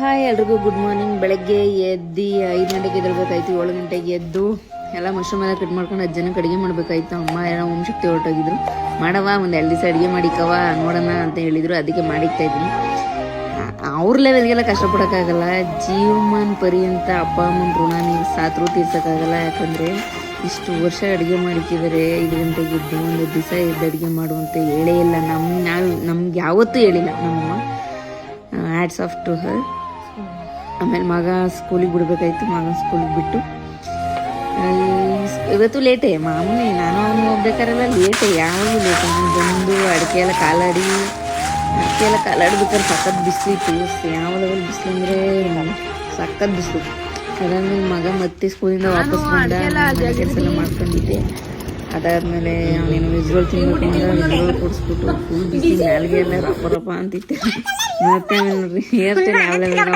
Hi ಎಲ್ರಿಗೂ good morning. ಬೆಳಗ್ಗೆ ಎದ್ದು 5 ಗಂಟೆಗೆ ಎದ್ದೇಳಬೇಕಾಯ್ತು. 7 ಗಂಟೆಗೆ ಎದ್ದು ಎಲ್ಲ ಮಶ್ರೂಮ್ ಎಲ್ಲ ಕಟ್ ಮಾಡ್ಕೊಂಡು 10 ಜನಕ್ಕೆ ಅಡುಗೆ ಮಾಡಬೇಕಾಯ್ತು. ಅಮ್ಮ ಏನೋ ಶಕ್ತಿ ಹೊರಟೋಗಿದ್ರು. ಮಾಡವ ಒಂದು 2 ದಿವಸ ಅಡುಗೆ ಮಾಡಿಕವ ನೋಡೋಣ ಅಂತ ಹೇಳಿದ್ರು. ಅದಕ್ಕೆ ಮಾಡಿಕ್ತಾ ಇದ್ದೀನಿ. ಅವ್ರ ಲೆವೆಲ್ಗೆಲ್ಲ ಕಷ್ಟಪಡೋಕ್ಕಾಗಲ್ಲ. ಜೀವಮಾನ ಪರ್ಯಂತ ಅಪ್ಪ ಅಮ್ಮನ ಋಣ ನೀವು ಸಾತ್ರು ತೀರ್ಸೋಕ್ಕಾಗಲ್ಲ. ಯಾಕಂದರೆ ಇಷ್ಟು ವರ್ಷ ಅಡುಗೆ ಮಾಡಿಕ್ಕಿದ್ದಾರೆ. 5 ಗಂಟೆಗೆ ಎದ್ದು ಒಂದು ದಿವಸ ಎದ್ದು ಅಡುಗೆ ಮಾಡುವಂತ ಹೇಳೇ ಇಲ್ಲ. ನಮ್ಗೆ ಯಾವತ್ತೂ ಹೇಳಿಲ್ಲ ನಮ್ಮಮ್ಮ. Hats off to her. ಆಮೇಲೆ ಮಗ ಸ್ಕೂಲಿಗೆ ಬಿಡಬೇಕಾಯ್ತು. ಮಗನ ಸ್ಕೂಲಿಗೆ ಬಿಟ್ಟು ಇವತ್ತು ಲೇಟೇ ಮಾಮೂಲಿ. ನಾನು ಅವನು ಹೋಗ್ಬೇಕಾರೆಲ್ಲ ಲೇಟೇ, ಯಾವಾಗಲೂ ಲೇಟೇ. ನಾನು ಬಂದು ಅಡಿಕೆ ಎಲ್ಲ ಕಾಲಾಡ್ಬೇಕಾದ್ರೆ ಸಖತ್ ಬಿಸಿಲಿತ್ತು. ಯಾವ ಲೆವೆಲ್ ಬಿಸಿಲು ಅಂದರೆ ಸಖತ್ ಬಿಸಿಲು. ಅದಾದ್ಮೇಲೆ ಮಗ ಮತ್ತೆ ಸ್ಕೂಲಿಂದ ವಾಪಸ್ ಬಂದ. ಕೆಲಸ ಎಲ್ಲ ಮಾಡ್ಕೊಂಡಿದ್ದೆ. ಅದಾದಮೇಲೆ ಅವನೇನು ವೆಜ್ರೋಲ್ ತಿನ್ಬೇಕಂದ್ರೆ ವೆಜ್ರೋಲ್ ಕೊಡಿಸ್ಬಿಟ್ಟು ಫುಲ್ ಬಿಸಿ ನಾಲ್ಗೆ ಎಲ್ಲ ರಪ್ಪ ರಪ್ಪ ಅಂತಿತ್ತು. ಮತ್ತೆ ಆಮೇಲೆ ನೋಡ್ರಿ ಹೇರ್ ಸ್ಟೈಲ್ ಯಾವ ಲೆವೆಲ್